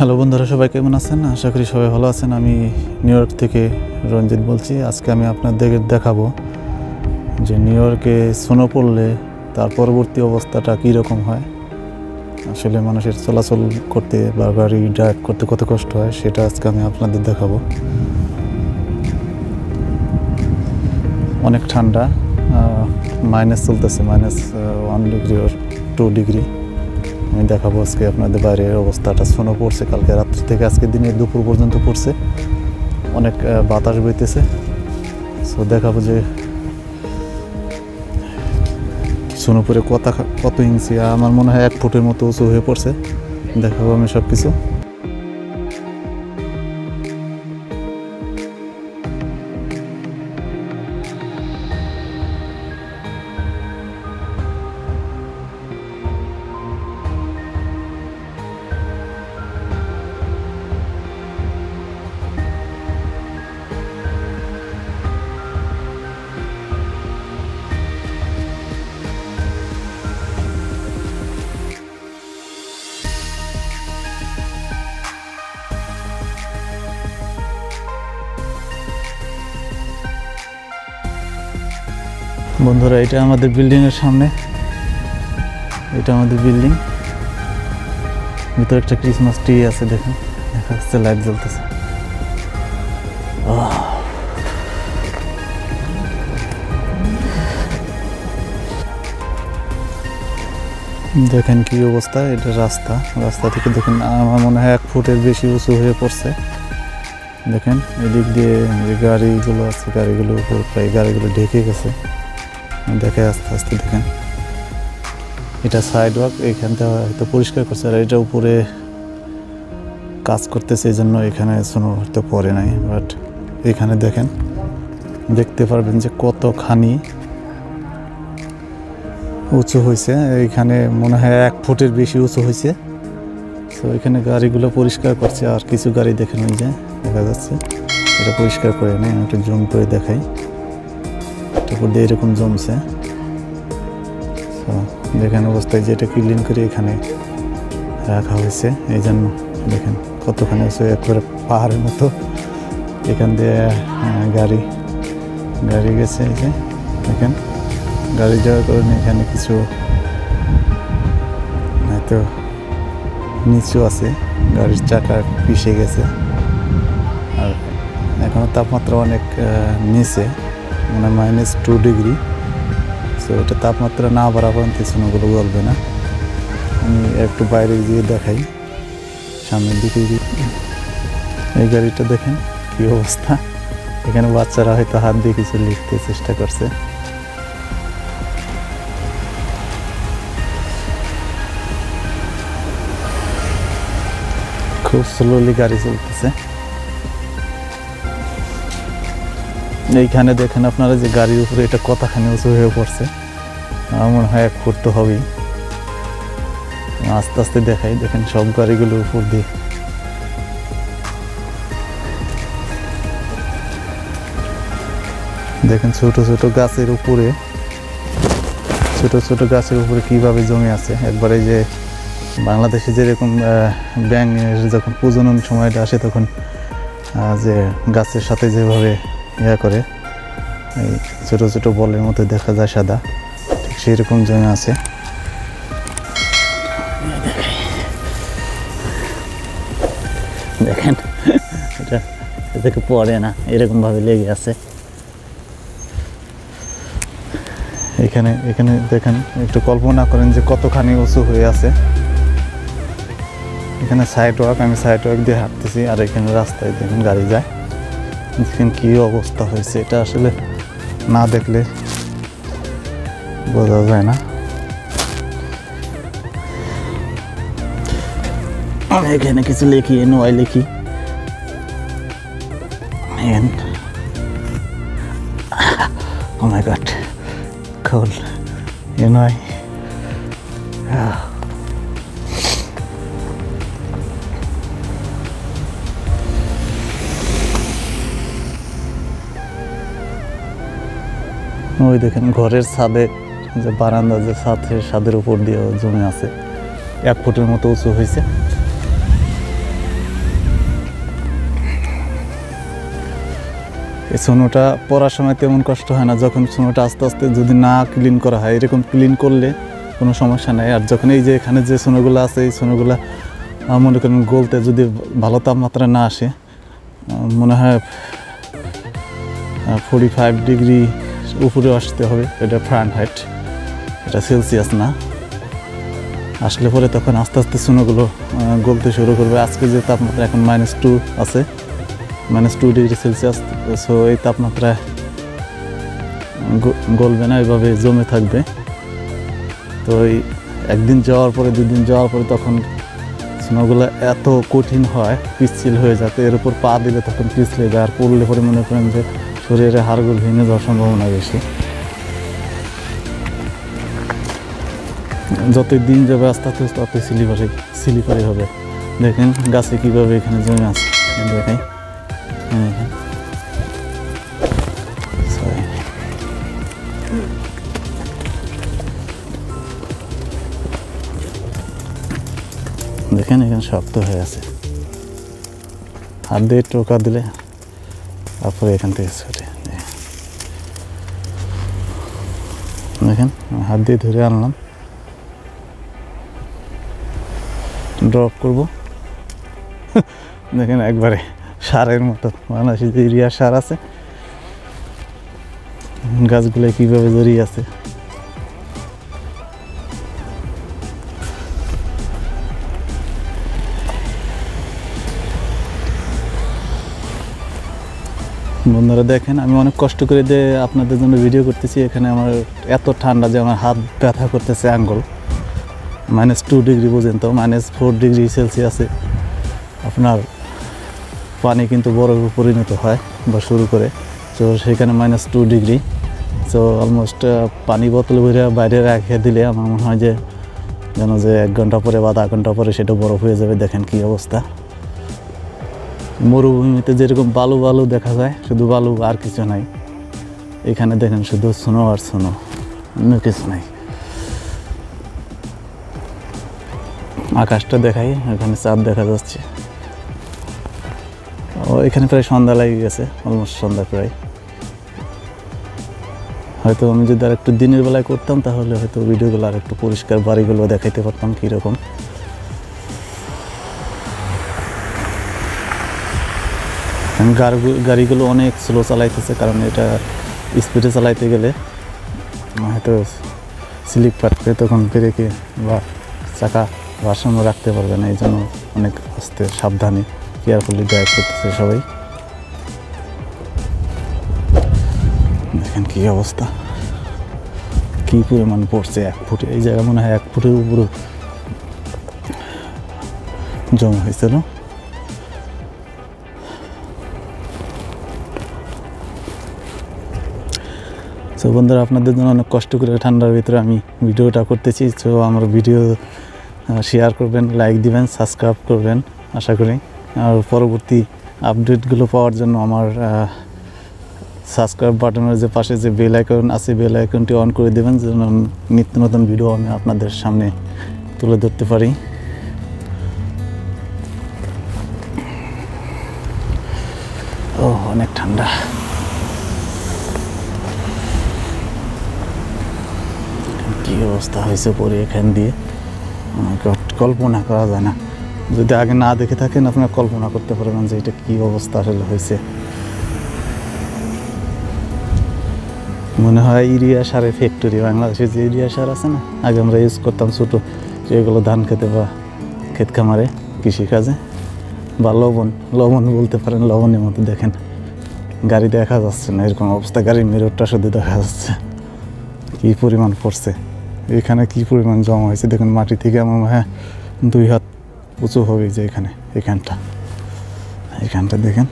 Hello বন্ধুরা, সবাই কেমন আছেন? আশা করি সবাই ভালো আছেন। আমি নিউ ইয়র্ক থেকে রঞ্জিত বলছি। আজকে আমি আপনাদের দেখাবো যে নিউ ইয়র্কে স্নো পড়লে তার পরবর্তী অবস্থাটা কীরকম হয়, আসলে মানুষের চলাচল করতে বা গাড়ি ড্রাইভ করতে কত কষ্ট হয় সেটা আজকে আমি আপনাদের দেখাবো। অনেক ঠান্ডা, মাইনাস চলতেছে, -1 ডিগ্রি or 2 ডিগ্রি। আমি দেখাবো আজকে আপনাদের বাইরের অবস্থাটা। স্নো পড়ছে কালকে রাত্রি থেকে আজকে দিনে দুপুর পর্যন্ত পড়ছে, অনেক বাতাস বইতেছে। সো দেখাবো যে স্নো পরে কত ইঞ্চি, আমার মনে হয় 1 ফুটের মতো উঁচু হয়ে পড়ছে। দেখাবো আমি সব কিছু। বন্ধুরা, এটা আমাদের বিল্ডিংয়ের সামনে, এটা আমাদের বিল্ডিং। ভিতরে একটা ক্রিসমাস ট্রি আছে, দেখেন দেখা যাচ্ছে, লাইট জ্বলতেছে। দেখেন কি অবস্থা। এটা রাস্তা থেকে দেখেন, আমার মনে হয় 1 ফুটের বেশি উঁচু হয়ে পড়ছে। দেখেন এদিক দিয়ে যে গাড়িগুলো আছে, গাড়িগুলোর উপর প্রায় গাড়িগুলো ঢেকে গেছে। দেখে আস্তে আস্তে দেখেন, এটা সাইড ওয়াক, এইখানটা হয়তো পরিষ্কার করছে, আর এটা উপরে কাজ করতেছে, এই জন্য এখানে স্নো হয়তো পড়ে নাই। বাট এখানে দেখেন, দেখতে পারবেন যে কতখানি উঁচু হয়েছে। এইখানে মনে হয় 1 ফুটের বেশি উঁচু হয়েছে। তো এখানে গাড়িগুলো পরিষ্কার করছে, আর কিছু গাড়ি দেখেন ওই যে দেখা যাচ্ছে, এটা পরিষ্কার করে নেই। আমি একটু জুম করে দেখাই, তারপর দিয়ে এরকম জমছে। তো দেখেন অবস্থায়, যেটা ক্লিন করে এখানে রাখা হয়েছে, এই জন্য দেখেন কতখানি হচ্ছে, একবারে পাহাড়ের মতো। এখান দিয়ে গাড়ি গেছে, এই যে দেখেন গাড়ি যাওয়ার কারণে এখানে কিছু হয়তো নিচু আছে, গাড়ির চাকা পিষে গেছে। আর এখনও তাপমাত্রা অনেক নিচে, মানে -2 ডিগ্রি। সো এটা তাপমাত্রা না বাড়া পর্যন্ত স্নোগুলো গলবে না। আমি একটু বাইরে গিয়ে দেখাই, সামনের দিকে। এই গাড়িটা দেখেন কি অবস্থা। এখানে বাচ্চারা হয়তো হাত দিয়ে কিছু লিখতে চেষ্টা করছে। খুব স্লোলি গাড়ি চলতেছে। এইখানে দেখেন আপনারা যে গাড়ির উপরে এটা কতখানি উঁচু হয়ে পড়ছে, আমার মনে হয় 1 ফুট তো হবেই। আস্তে আস্তে দেখাই, দেখেন সব গাড়িগুলোর উপর দিয়ে দেখেন ছোট ছোট গাছের উপরে কিভাবে জমে আছে। একবারে যে বাংলাদেশে যেরকম ব্যাঙের যখন প্রজনন সময়টা আসে, তখন যে গাছের সাথে যেভাবে করে, এই ছোট ছোট বলের মতো দেখা যায় সাদা, ঠিক সেই রকম জমে আছে। দেখেন এটা থেকে পড়ে না, এরকম ভাবে লেগে আছে। এখানে দেখেন, একটু কল্পনা করেন যে কতখানি উঁচু হয়ে আছে। এখানে সাইড ওয়াক, আমি সাইড ওয়াক দিয়ে হাঁটতেছি, আর এখানে রাস্তায় দেখেন গাড়ি যায়। দেখেন কি অবস্থা হয়েছে, এটা আসলে না দেখলে বোঝা যায় না। আমি এখানে কিছু লিখি, NY লিখি। Oh my God, cold. NY. ওই দেখেন ঘরের ছাদে, যে বারান্দা, যে ছাদের উপর দিয়ে জমে আছে, 1 ফুটের মতো উঁচু হয়েছে। এই সোনোটা পরার সময় তেমন কষ্ট হয় না, যখন সোনোটা আস্তে আস্তে যদি না ক্লিন করা হয়, এরকম ক্লিন করলে কোনো সমস্যা নাই। আর যখন এই যে এখানে যে সোনোগুলো আছে, এই সোনোগুলো মনে করেন গলতে যদি ভালো তাপমাত্রা না আসে, মনে হয় 45 ডিগ্রি উপরে আসতে হবে, এটা ফারেনহাইট, এটা সেলসিয়াস না। আসলে পরে তখন আস্তে আস্তে সোনোগুলো গলতে শুরু করবে। আজকে যে তাপমাত্রা এখন -2 আছে, -2 ডিগ্রি সেলসিয়াস। সো এই তাপমাত্রায় গলবে না, এভাবে জমে থাকবে। তো এই একদিন যাওয়ার পরে, 2 দিন যাওয়ার পরে তখন সোনোগুলো এত কঠিন হয়, পিচ্ছিল হয়ে যাতে এর উপর পা দিলে তখন পিছলে যায়। আর পড়লে পরে মনে করেন যে শরীরে হাড়গুলো ভেঙে যাওয়ার সম্ভাবনা বেশি। যতই দিন যাবে আস্তে আস্তে ততই স্লিপারি হবে। দেখেন গাছে কীভাবে এখানে জমে আছে, দেখাই। দেখেন এখানে শক্ত হয়ে আছে, হাত দিয়ে টোকা দিলে তারপরে এখান থেকে ছুটে। দেখেন হাত দিয়ে ধরে আনলাম, ড্রপ করব। দেখেন একবারে সারের মতো, বাংলাদেশে যে ইউরিয়া সার আছে, গাছগুলো কীভাবে জড়িয়ে আছে। বন্ধুরা দেখেন, আমি অনেক কষ্ট করে যে আপনাদের জন্য ভিডিও করতেছি। এখানে আমার এত ঠান্ডা যে আমার হাত ব্যথা করতেছে, আঙ্গুল। -2 ডিগ্রি পর্যন্ত, -4 ডিগ্রি সেলসিয়াসে আপনার পানি কিন্তু বরফে পরিণত হয় বা শুরু করে। তো সেখানে -2 ডিগ্রি। সো অলমোস্ট পানি বোতল ভরে বাইরে রেখে দিলে আমার মনে হয় যে যেন যে 1 ঘন্টা পরে বা আধা ঘন্টা পরে সেটা বরফ হয়ে যাবে। দেখেন কী অবস্থা। মরুভূমিতে যেরকম বালু বালু দেখা যায়, শুধু বালু আর কিছু নাই। এখানে দেখেন শুধু সোনো আর সোনো, অন্য কিছু নাই। আকাশটা দেখাই, এখানে চাঁদ দেখা যাচ্ছে। ও এখানে প্রায় সন্ধ্যা লেগে গেছে, অলমোস্ট সন্ধ্যা প্রায়। হয়তো আমি যদি আর একটু দিনের বেলায় করতাম তাহলে হয়তো ভিডিওগুলো আর একটু পরিষ্কার, বাড়িগুলো দেখাইতে পারতাম কীরকম। গাড়িগুলো অনেক স্লো চালাইতেছে, কারণ এটা স্পিডে চালাইতে গেলে হয়তো স্লিপ কাটবে, তখন ব্রেকে বা চাকা ভারসাম্য রাখতে পারবে না। এই জন্য অনেক আস্তে সাবধানে কেয়ারফুলি ড্রাইভ করতেছে সবাই। দেখেন কী অবস্থা, কী পরিমাণ পড়ছে 1 ফুটে। এই জায়গা মনে হয় 1 ফুটের উপরে জমা হয়েছিল। তো বন্ধুরা, আপনাদের জন্য অনেক কষ্ট করে ঠান্ডার ভিতরে আমি ভিডিওটা করতেছি। তো আমার ভিডিও শেয়ার করবেন, লাইক দিবেন, সাবস্ক্রাইব করবেন আশা করি। আর পরবর্তী আপডেটগুলো পাওয়ার জন্য আমার সাবস্ক্রাইব বাটনের যে পাশে যে বেল আইকন আছে, বেল আইকনটি অন করে দেবেন, যেন নিত্য নতুন ভিডিও আমি আপনাদের সামনে তুলে ধরতে পারি। ও অনেক ঠান্ডা। কী অবস্থা হয়েছে পরে এখান দিয়ে, কল্পনা করা যায় না। যদি আগে না দেখে থাকেন আপনারা কল্পনা করতে পারবেন যে এটা কী অবস্থা আসলে হয়েছে। মনে হয় ইউরিয়া সারের ফ্যাক্টরি। বাংলাদেশে যে ইউরিয়া সার আছে না, আগে আমরা ইউজ করতাম ছোটো, যেগুলো ধান খেতে বা ক্ষেত খামারে কৃষিকাজে, বা লবণ বলতে পারেন, লবণের মতো। দেখেন গাড়ি দেখা যাচ্ছে না, এরকম অবস্থা। গাড়ির মিররটা শুধু দেখা যাচ্ছে। কী পরিমাণ পড়ছে এখানে, কী পরিমাণ জমা হয়েছে। দেখুন মাটি থেকে আমার মনে হয় 2 হাত উঁচু হবে। যে এখানটা দেখেন,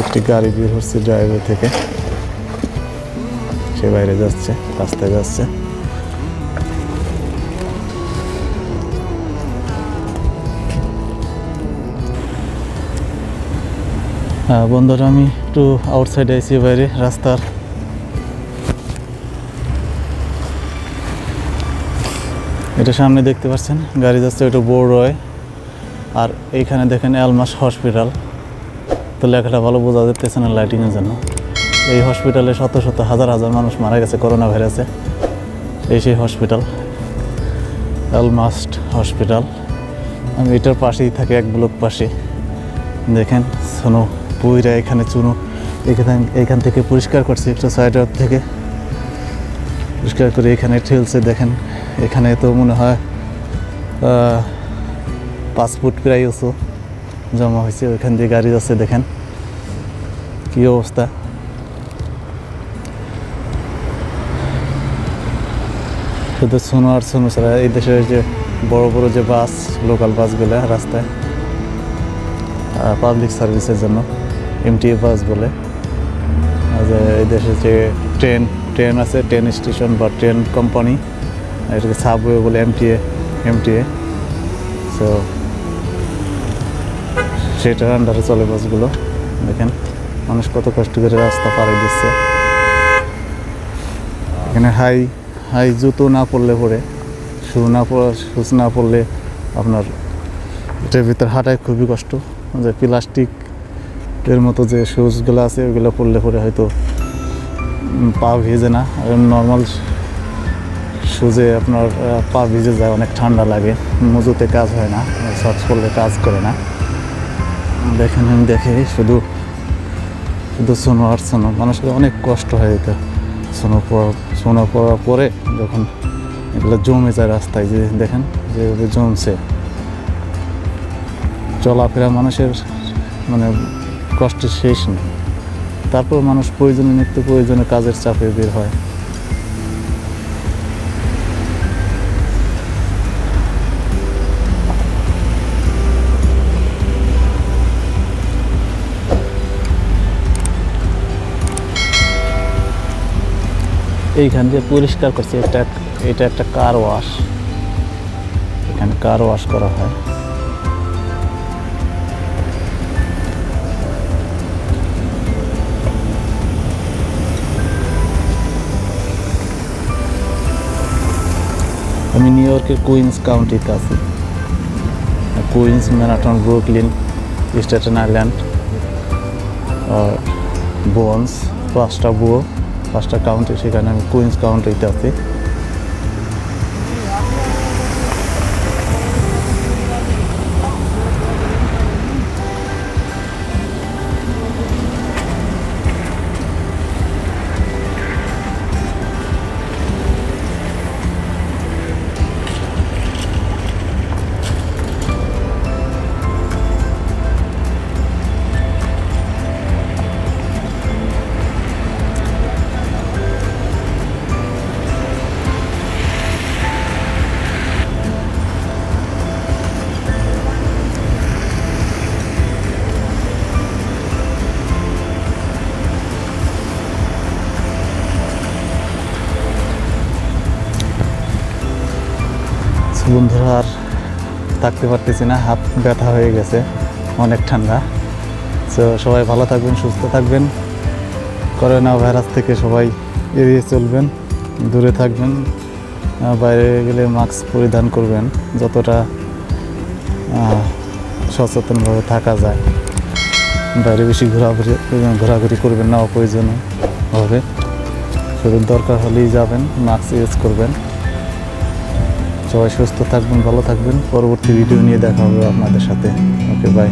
একটি গাড়ি বের হচ্ছে ড্রাইভার থেকে, সে বাইরে যাচ্ছে, রাস্তায় যাচ্ছে। বন্ধুরা, আমি একটু আউটসাইডে আইছি, বাইরে রাস্তার। এটা সামনে দেখতে পাচ্ছেন গাড়ি যাচ্ছে, ওটা বড়ুয়ায়। আর এইখানে দেখেন আলমাস হসপিটাল, তো লেখাটা ভালো বোঝা যাচ্ছে না লাইটিংয়ের জন্য। এই হসপিটালে শত শত হাজার হাজার মানুষ মারা গেছে করোনা ভাইরাসে। এই সেই হসপিটাল, আলমাস্ট হসপিটাল। আমি এটার পাশেই থাকি, এক ব্লক পাশে। দেখেন সোনো পুইরা এখানে চুনো এখান থেকে পরিষ্কার করছে, একটু সাইডের থেকে পরিষ্কার করে এখানে ঠেলছে। দেখেন এখানে তো মনে হয় 5 ফুট প্রায় উঁচু জমা হয়েছে, ওইখান দিয়ে গাড়ি যাচ্ছে। দেখেন কি অবস্থা। শুধু সোনো আর সোনো ছাড়া এই দেশের যে বড় বড় যে বাস, লোকাল বাসগুলো রাস্তায় পাবলিক সার্ভিসের জন্য এমটিএ বাস বলে। আর এই দেশে যে ট্রেন আছে, ট্রেন স্টেশন বা ট্রেন কোম্পানি, এটাকে সাবওয়ে বলে, এমটিএ। সো সেটার আন্ডারে চলে বাসগুলো। দেখেন মানুষ কত কষ্ট করে রাস্তা পাড়ি দিচ্ছে। এখানে হাই জুতো না পরলে পরে, শুজ না পরলে আপনার এটার ভিতর হাঁটায় খুবই কষ্ট। যে প্লাস্টিকের মতো যে শুজগুলো আছে ওইগুলো পরলে পরে হয়তো পা ভিজে না। আর নর্মাল শুজে আপনার পা ভিজে যায়, অনেক ঠান্ডা লাগে, মজুতে কাজ হয় না, শর্টস পরলে কাজ করে না। দেখেন আমি দেখে শুধু সোনো আর সোনো, মানুষের অনেক কষ্ট হয়। এটা সোনো পড়ার পরে যখন এগুলো জমে যায় রাস্তায়, যে দেখেন যেভাবে জমছে, চলাফেরা মানুষের মানে কষ্টের শেষ নেই। তারপর মানুষ নিত্য প্রয়োজনে কাজের চাপে বের হয়। এইখান দিয়ে পরিষ্কার করছে, এটা একটা কার ওয়াশ। এখানে কার ওয়াশ করা হয়। আমি নিউ ইয়র্কের কুইন্স কাউন্টিতে আছি। Queens, Manhattan, Brooklyn, Staten Island আর বোনস, 5টা কাউন্টি, সেখানে আমি কুইন্স কাউন্টিতে আছি। বন্ধুরা আর থাকতে পারতেছি না, হাত ব্যথা হয়ে গেছে, অনেক ঠান্ডা। তো সবাই ভালো থাকবেন, সুস্থ থাকবেন। করোনা ভাইরাস থেকে সবাই এড়িয়ে চলবেন, দূরে থাকবেন। বাইরে গেলে মাস্ক পরিধান করবেন, যতটা সচেতনভাবে থাকা যায়। বাইরে বেশি ঘোরাঘুরি করবেন না অপ্রয়োজনীয়ভাবে। শুধু দরকার হলেই যাবেন, মাস্ক ইউজ করবেন। সবাই সুস্থ থাকবেন, ভালো থাকবেন। পরবর্তী ভিডিও নিয়ে দেখা হবে আপনাদের সাথে। ওকে, বাই।